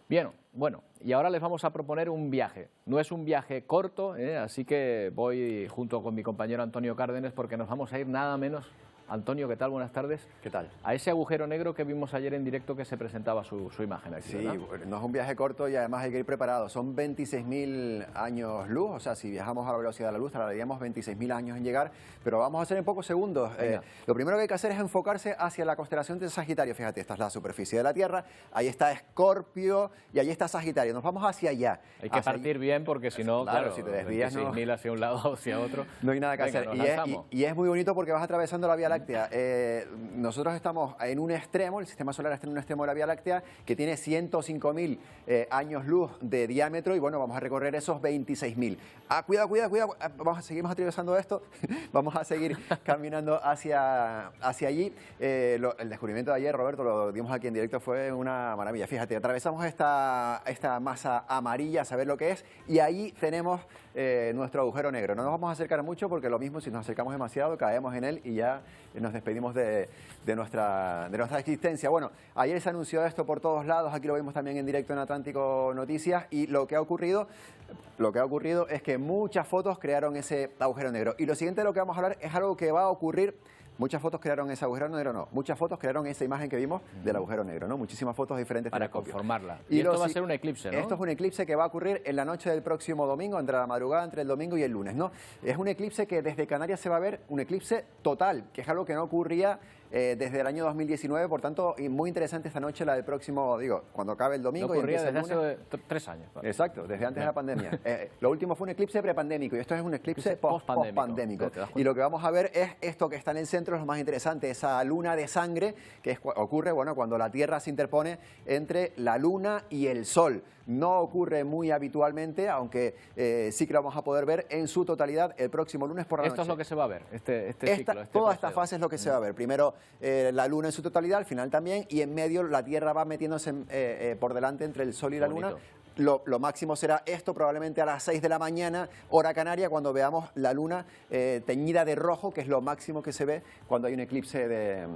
Bien, bueno, y ahora les vamos a proponer un viaje. No es un viaje corto, así que voy junto con mi compañero Antonio Cárdenas porque nos vamos a ir nada menos. Antonio, ¿qué tal? Buenas tardes. ¿Qué tal? A ese agujero negro que vimos ayer en directo que se presentaba su imagen aquí, sí, ¿verdad? No es un viaje corto y además hay que ir preparado. Son 26.000 años luz, o sea, si viajamos a la velocidad de la luz tardaríamos 26.000 años en llegar, pero vamos a hacer en pocos segundos. Lo primero que hay que hacer es enfocarse hacia la constelación de Sagitario. Fíjate, esta es la superficie de la Tierra, ahí está Escorpio y ahí está Sagitario. Nos vamos hacia allá. Hay que partir bien porque si no, claro, si te desvías, 26.000 hacia un lado o hacia otro. No hay nada que hacer. Y es muy bonito porque vas atravesando la Vía Láctea. Nosotros estamos en un extremo, el sistema solar está en un extremo de la Vía Láctea que tiene 105.000 años luz de diámetro y bueno, vamos a recorrer esos 26.000. Cuidado, seguimos atravesando esto, vamos a seguir caminando hacia allí. El descubrimiento de ayer, Roberto, lo dimos aquí en directo, fue una maravilla. Fíjate, atravesamos esta masa amarilla, a saber lo que es, y ahí tenemos nuestro agujero negro. No nos vamos a acercar mucho porque lo mismo, si nos acercamos demasiado, caemos en él y ya nos despedimos de nuestra existencia. Bueno, ayer se anunció esto por todos lados, aquí lo vimos también en directo en Atlántico Noticias, y lo que ha ocurrido es que muchas fotos crearon ese agujero negro. Y lo siguiente de lo que vamos a hablar es algo que va a ocurrir Muchas fotos crearon ese agujero negro, no. Muchas fotos crearon esa imagen que vimos del agujero negro, ¿no? Muchísimas fotos diferentes. Para conformarla. Y esto va a ser un eclipse, ¿no? Esto es un eclipse que va a ocurrir en la noche del próximo domingo, entre la madrugada, entre el domingo y el lunes, ¿no? Es un eclipse que desde Canarias se va a ver, un eclipse total, que es algo que no ocurría desde el año 2019, por tanto, muy interesante esta noche, la del próximo, digo, cuando acabe el domingo. No ocurría y desde hace 3 años. Claro. Exacto, desde antes de la pandemia. Lo último fue un eclipse prepandémico y esto es un eclipse post-pandémico. Y lo que vamos a ver es esto que está en el centro, es lo más interesante, esa luna de sangre que ocurre, bueno, cuando la Tierra se interpone entre la luna y el Sol. No ocurre muy habitualmente, aunque sí que lo vamos a poder ver en su totalidad el próximo lunes por la noche. Esto es lo que se va a ver, este ciclo. Toda esta fase es lo que se va a ver. Primero la luna en su totalidad, al final también, y en medio la Tierra va metiéndose por delante entre el Sol y la luna. Lo máximo será esto, probablemente a las 6 de la mañana, hora canaria, cuando veamos la luna teñida de rojo, que es lo máximo que se ve cuando hay un eclipse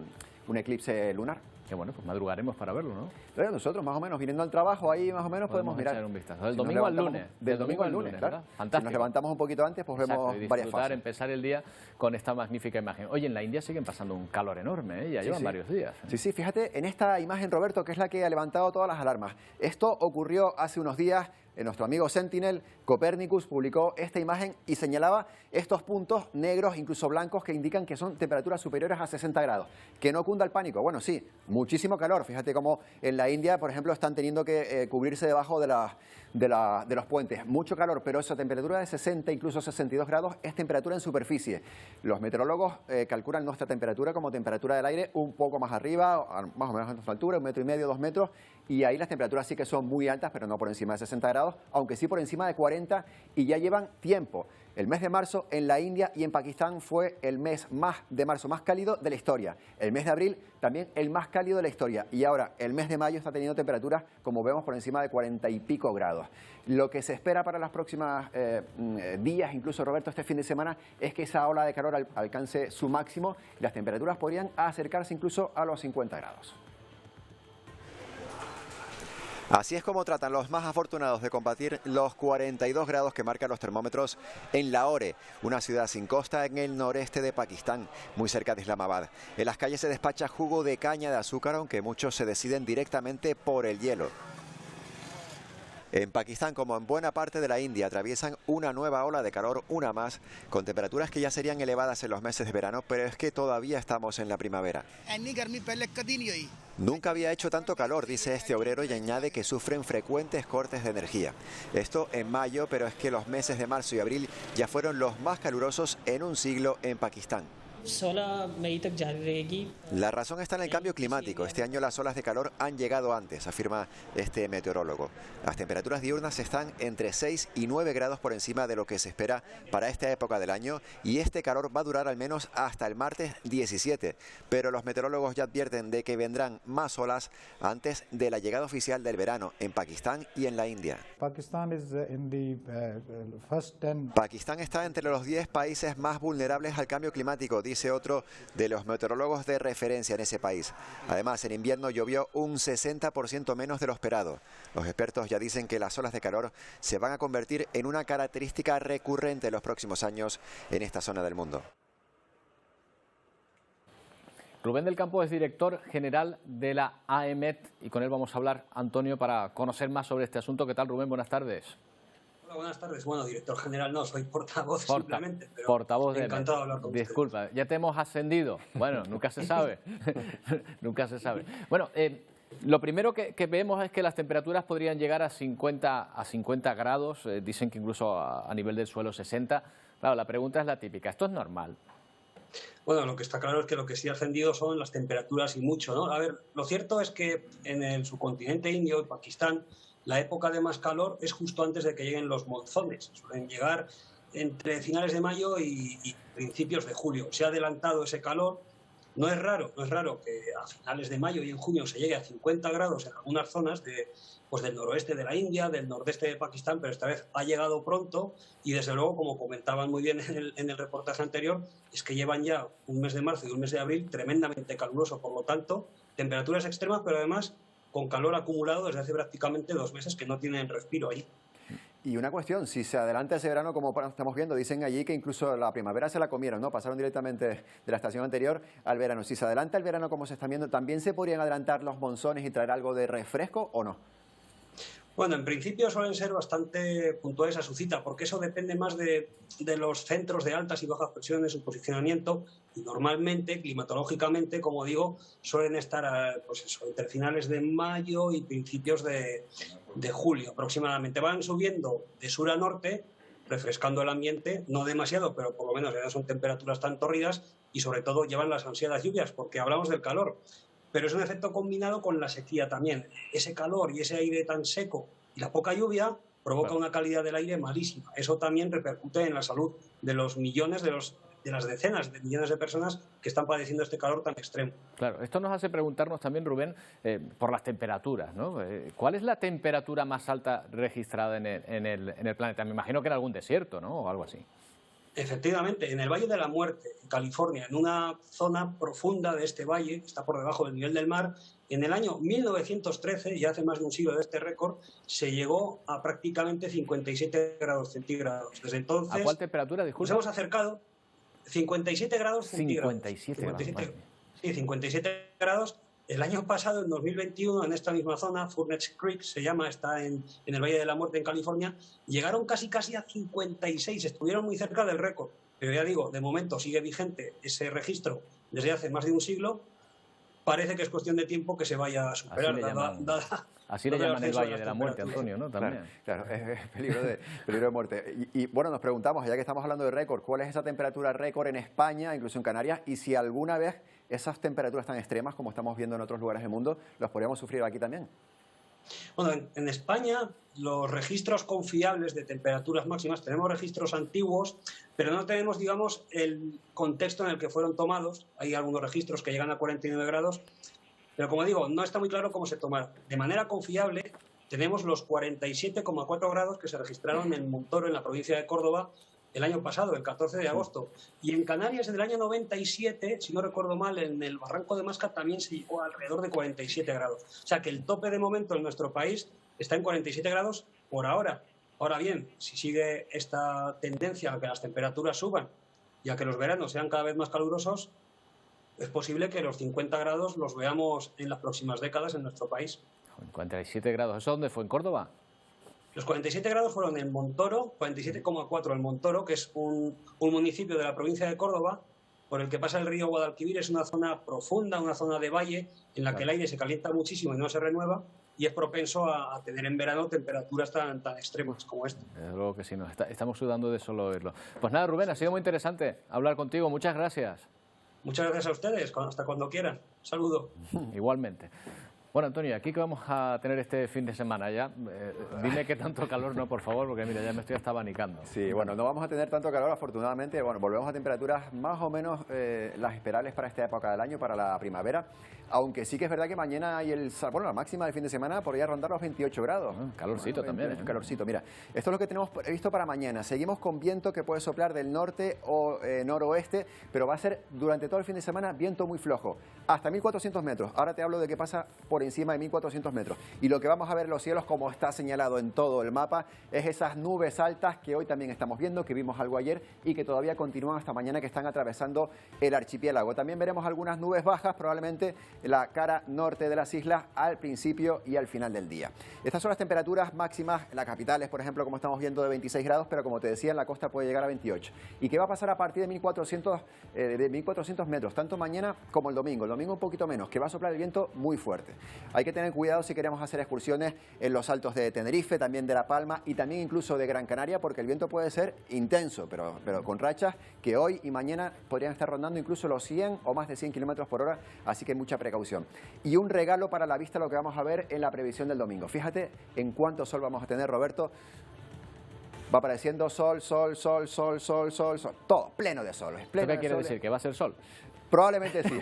lunar. Que bueno, pues madrugaremos para verlo, ¿no? Pero nosotros, más o menos, viniendo al trabajo, ahí más o menos podemos mirar. Echar un vistazo. Del domingo al lunes. Del domingo al lunes, claro. Fantástico. Si nos levantamos un poquito antes, pues vemos varias fases. Empezar el día con esta magnífica imagen. Oye, en la India siguen pasando un calor enorme, ¿eh? Ya llevan varios días. Sí, fíjate, en esta imagen, Roberto, que es la que ha levantado todas las alarmas. Esto ocurrió hace unos días. Nuestro amigo Sentinel, Copernicus, publicó esta imagen y señalaba estos puntos negros, incluso blancos, que indican que son temperaturas superiores a 60 grados. Que no cunda el pánico. Bueno, sí, muchísimo calor. Fíjate cómo en la India, por ejemplo, están teniendo que cubrirse debajo de los puentes. Mucho calor, pero esa temperatura de 60, incluso 62 grados, es temperatura en superficie. Los meteorólogos calculan nuestra temperatura como temperatura del aire un poco más arriba, más o menos a nuestra altura, 1,5 metros, 2 metros, y ahí las temperaturas sí que son muy altas, pero no por encima de 60 grados, aunque sí por encima de 40, y ya llevan tiempo. El mes de marzo en la India y en Pakistán fue el mes de marzo más cálido de la historia. El mes de abril también el más cálido de la historia. Y ahora el mes de mayo está teniendo temperaturas, como vemos, por encima de 40 y pico grados. Lo que se espera para los próximos días, incluso, Roberto, este fin de semana, es que esa ola de calor alcance su máximo y las temperaturas podrían acercarse incluso a los 50 grados. Así es como tratan los más afortunados de combatir los 42 grados que marcan los termómetros en Lahore, una ciudad sin costa en el noreste de Pakistán, muy cerca de Islamabad. En las calles se despacha jugo de caña de azúcar, aunque muchos se deciden directamente por el hielo. En Pakistán, como en buena parte de la India, atraviesan una nueva ola de calor, una más, con temperaturas que ya serían elevadas en los meses de verano, pero es que todavía estamos en la primavera. Nunca había hecho tanto calor, dice este obrero, y añade que sufren frecuentes cortes de energía. Esto en mayo, pero es que los meses de marzo y abril ya fueron los más calurosos en un siglo en Pakistán. La razón está en el cambio climático. Este año las olas de calor han llegado antes, afirma este meteorólogo. Las temperaturas diurnas están entre 6 y 9 grados por encima de lo que se espera para esta época del año, y este calor va a durar al menos hasta el martes 17. Pero los meteorólogos ya advierten de que vendrán más olas antes de la llegada oficial del verano en Pakistán y en la India. Pakistán está entre los 10 países más vulnerables al cambio climático, dice otro de los meteorólogos de referencia en ese país. Además, en invierno llovió un 60% menos de lo esperado. Los expertos ya dicen que las olas de calor se van a convertir en una característica recurrente en los próximos años en esta zona del mundo. Rubén del Campo es director general de la AEMET y con él vamos a hablar, Antonio, para conocer más sobre este asunto. ¿Qué tal, Rubén? Buenas tardes. Hola, buenas tardes. Bueno, director general no, soy portavoz simplemente. Pero portavoz de encantado de hablar con ustedes. Disculpa, ya te hemos ascendido. Bueno, nunca se sabe. Nunca se sabe. Bueno, lo primero que vemos es que las temperaturas podrían llegar a 50 grados. Dicen que incluso a nivel del suelo 60. Claro, la pregunta es la típica. ¿Esto es normal? Bueno, lo que está claro es que lo que sí ha ascendido son las temperaturas y mucho, ¿no? A ver, lo cierto es que en el subcontinente indio, en Pakistán, la época de más calor es justo antes de que lleguen los monzones. Suelen llegar entre finales de mayo y principios de julio. Se ha adelantado ese calor. No es raro que a finales de mayo y en junio se llegue a 50 grados en algunas zonas del noroeste de la India, del nordeste de Pakistán, pero esta vez ha llegado pronto y desde luego, como comentaban muy bien en el reportaje anterior, es que llevan ya un mes de marzo y un mes de abril tremendamente caluroso. Por lo tanto, temperaturas extremas, pero además con calor acumulado desde hace prácticamente 2 meses que no tienen respiro ahí. Y una cuestión, si se adelanta ese verano, como estamos viendo, dicen allí que incluso la primavera se la comieron, ¿no? Pasaron directamente de la estación anterior al verano. Si se adelanta el verano como se está viendo, ¿también se podrían adelantar los monzones y traer algo de refresco o no? Bueno, en principio suelen ser bastante puntuales a su cita, porque eso depende más de los centros de altas y bajas presiones, su posicionamiento, y normalmente, climatológicamente, como digo, suelen estar pues eso, entre finales de mayo y principios de julio aproximadamente. Van subiendo de sur a norte, refrescando el ambiente, no demasiado, pero por lo menos ya no son temperaturas tan tórridas, y sobre todo llevan las ansiadas lluvias, porque hablamos del calor. Pero es un efecto combinado con la sequía también. Ese calor y ese aire tan seco y la poca lluvia provoca una calidad del aire malísima. Eso también repercute en la salud de los millones, de las decenas de millones de personas que están padeciendo este calor tan extremo. Claro, esto nos hace preguntarnos también, Rubén, por las temperaturas, ¿no? ¿Cuál es la temperatura más alta registrada en el planeta? Me imagino que en algún desierto, ¿no? O algo así. Efectivamente, en el Valle de la Muerte, en California, en una zona profunda de este valle, está por debajo del nivel del mar, en el año 1913, ya hace más de un siglo de este récord, se llegó a prácticamente 57 grados centígrados. Desde entonces... ¿A cuál temperatura, disculpa? Nos hemos acercado 57 grados centígrados. 57 grados. Sí, 57 grados. El año pasado, en 2021, en esta misma zona, Furnace Creek se llama, está en el Valle de la Muerte, en California, llegaron casi a 56, estuvieron muy cerca del récord. Pero ya digo, de momento sigue vigente ese registro desde hace más de un siglo. Parece que es cuestión de tiempo que se vaya a superar. Así le llaman el Valle de la Muerte, Antonio, ¿no? También. Claro, es peligro de muerte. Y bueno, nos preguntamos, ya que estamos hablando de récord, ¿cuál es esa temperatura récord en España, incluso en Canarias? Y si alguna vez esas temperaturas tan extremas, como estamos viendo en otros lugares del mundo, los podríamos sufrir aquí también. Bueno, en España los registros confiables de temperaturas máximas, tenemos registros antiguos, pero no tenemos, digamos, el contexto en el que fueron tomados. Hay algunos registros que llegan a 49 grados, pero como digo, no está muy claro cómo se tomaron. De manera confiable tenemos los 47,4 grados que se registraron en Montoro, en la provincia de Córdoba, el año pasado, el 14 de agosto. Y en Canarias, en el año 97, si no recuerdo mal, en el Barranco de Masca también se llegó a alrededor de 47 grados. O sea que el tope de momento en nuestro país está en 47 grados por ahora. Ahora bien, si sigue esta tendencia a que las temperaturas suban y a que los veranos sean cada vez más calurosos, es posible que los 50 grados los veamos en las próximas décadas en nuestro país. 47 grados. ¿Eso dónde fue? ¿En Córdoba? Los 47 grados fueron en Montoro, 47,4 en Montoro, que es un municipio de la provincia de Córdoba, por el que pasa el río Guadalquivir. Es una zona profunda, una zona de valle, en la que el aire se calienta muchísimo y no se renueva, y es propenso a tener en verano temperaturas tan extremas como esta. Desde luego que sí, estamos sudando de solo oírlo. Pues nada, Rubén, ha sido muy interesante hablar contigo. Muchas gracias. Muchas gracias a ustedes. Hasta cuando quieran. Un saludo. Igualmente. Bueno, Antonio, ¿aquí qué vamos a tener este fin de semana ya? Dime qué tanto calor, no, por favor, porque mira, ya me estoy hasta abanicando. Sí, bueno, no vamos a tener tanto calor, afortunadamente. Bueno, volvemos a temperaturas más o menos las esperables para esta época del año, para la primavera. Aunque sí que es verdad que mañana y la máxima del fin de semana podría rondar los 28 grados. Calorcito también. Calorcito, mira. Esto es lo que tenemos previsto para mañana. Seguimos con viento que puede soplar del norte o noroeste, pero va a ser durante todo el fin de semana viento muy flojo, hasta 1.400 metros. Ahora te hablo de qué pasa por encima de 1.400 metros. Y lo que vamos a ver en los cielos, como está señalado en todo el mapa, es esas nubes altas que hoy también estamos viendo, que vimos algo ayer y que todavía continúan hasta mañana, que están atravesando el archipiélago. También veremos algunas nubes bajas, probablemente la cara norte de las islas al principio y al final del día. Estas son las temperaturas máximas en las capitales, por ejemplo, como estamos viendo, de 26 grados, pero como te decía, en la costa puede llegar a 28. ¿Y qué va a pasar a partir de 1.400 metros, tanto mañana como el domingo? El domingo un poquito menos, que va a soplar el viento muy fuerte. Hay que tener cuidado si queremos hacer excursiones en los altos de Tenerife, también de La Palma y también incluso de Gran Canaria, porque el viento puede ser intenso, pero con rachas que hoy y mañana podrían estar rondando incluso los 100 o más de 100 kilómetros por hora, así que mucha precaución. Y un regalo para la vista, lo que vamos a ver en la previsión del domingo. Fíjate en cuánto sol vamos a tener, Roberto. Va apareciendo sol, todo pleno de sol. ¿Qué quiere decir? ¿Que va a ser sol? Probablemente sí.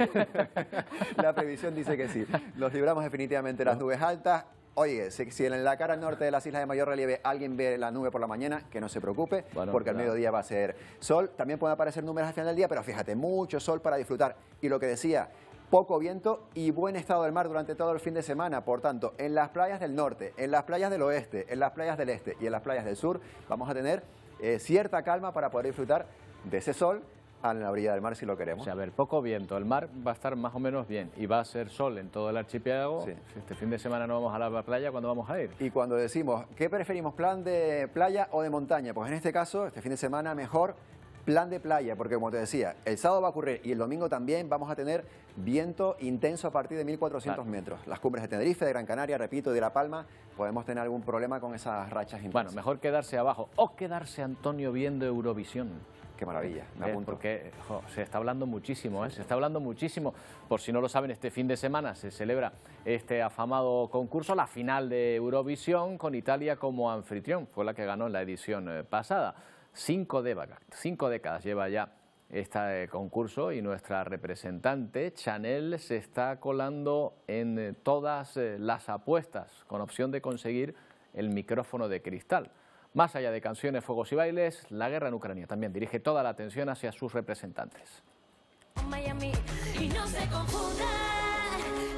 La previsión dice que sí. Nos libramos definitivamente de las nubes altas. Oye, si en la cara norte de las islas de mayor relieve alguien ve la nube por la mañana, que no se preocupe, porque al mediodía va a ser sol. También pueden aparecer nubes al final del día, pero fíjate, mucho sol para disfrutar. Y lo que decía, poco viento y buen estado del mar durante todo el fin de semana. Por tanto, en las playas del norte, en las playas del oeste, en las playas del este y en las playas del sur vamos a tener cierta calma para poder disfrutar de ese sol a la orilla del mar si lo queremos. O sea, a ver, poco viento, el mar va a estar más o menos bien y va a ser sol en todo el archipiélago. Sí. Si este fin de semana no vamos a la playa, ¿cuándo vamos a ir? Y cuando decimos, ¿qué preferimos, plan de playa o de montaña? Pues en este caso, este fin de semana mejor plan de playa, porque como te decía, el sábado va a ocurrir y el domingo también vamos a tener viento intenso a partir de 1.400 metros. Las cumbres de Tenerife, de Gran Canaria, repito, de La Palma, podemos tener algún problema con esas rachas intensas. Bueno, mejor quedarse abajo o quedarse, Antonio, viendo Eurovisión. Qué maravilla, me apunto. Porque se está hablando muchísimo, se está hablando muchísimo. Por si no lo saben, este fin de semana se celebra este afamado concurso, la final de Eurovisión, con Italia como anfitrión. Fue la que ganó en la edición pasada. 5 décadas lleva ya este concurso y nuestra representante, Chanel, se está colando en todas las apuestas, con opción de conseguir el micrófono de cristal. Más allá de canciones, fuegos y bailes, la guerra en Ucrania también dirige toda la atención hacia sus representantes. Miami, y no se confundan,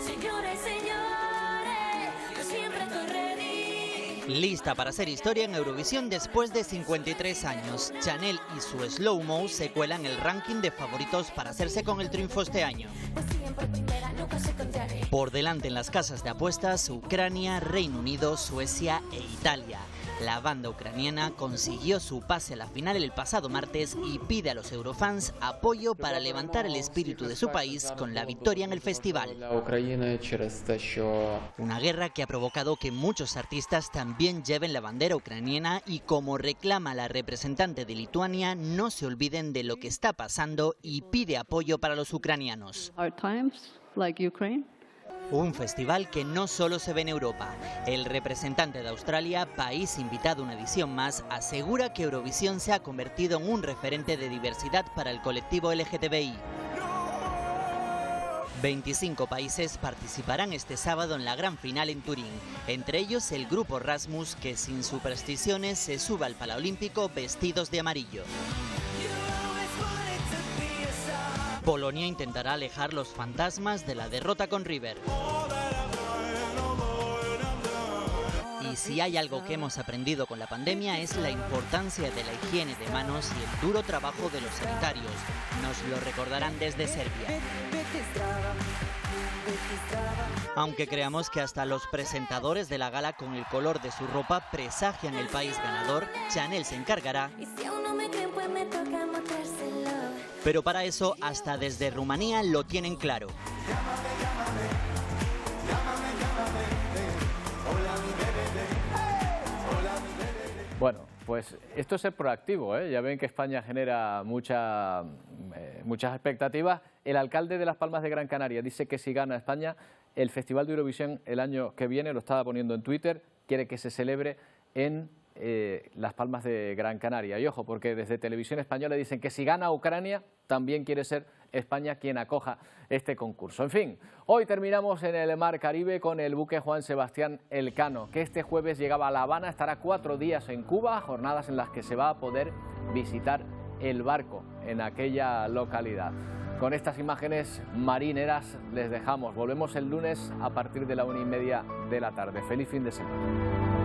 señores, señores, yo siempre estoy ready. Lista para hacer historia en Eurovisión después de 53 años, Chanel y su Slow Mo se cuelan en el ranking de favoritos para hacerse con el triunfo este año. Por delante en las casas de apuestas, Ucrania, Reino Unido, Suecia e Italia. La banda ucraniana consiguió su pase a la final el pasado martes y pide a los eurofans apoyo para levantar el espíritu de su país con la victoria en el festival. Una guerra que ha provocado que muchos artistas también lleven la bandera ucraniana y, como reclama la representante de Lituania, no se olviden de lo que está pasando y pide apoyo para los ucranianos. Un festival que no solo se ve en Europa. El representante de Australia, país invitado a una edición más, asegura que Eurovisión se ha convertido en un referente de diversidad para el colectivo LGTBI. 25 países participarán este sábado en la gran final en Turín, entre ellos el grupo Rasmus, que sin supersticiones se sube al Paralímpico vestidos de amarillo. Polonia intentará alejar los fantasmas de la derrota con River. Y si hay algo que hemos aprendido con la pandemia es la importancia de la higiene de manos y el duro trabajo de los sanitarios. Nos lo recordarán desde Serbia. Aunque creamos que hasta los presentadores de la gala con el color de su ropa presagian el país ganador, Chanel se encargará. Pero para eso, hasta desde Rumanía lo tienen claro. Bueno, pues esto es ser proactivo, ¿eh? Ya ven que España genera muchas expectativas. El alcalde de Las Palmas de Gran Canaria dice que si gana España, el Festival de Eurovisión el año que viene, lo estaba poniendo en Twitter, quiere que se celebre en Las Palmas de Gran Canaria. Y ojo, porque desde Televisión Española dicen que si gana Ucrania, también quiere ser España quien acoja este concurso. En fin, hoy terminamos en el Mar Caribe con el buque Juan Sebastián Elcano, que este jueves llegaba a La Habana, estará 4 días en Cuba, jornadas en las que se va a poder visitar el barco en aquella localidad. Con estas imágenes marineras les dejamos. Volvemos el lunes a partir de la 1:30 de la tarde. Feliz fin de semana.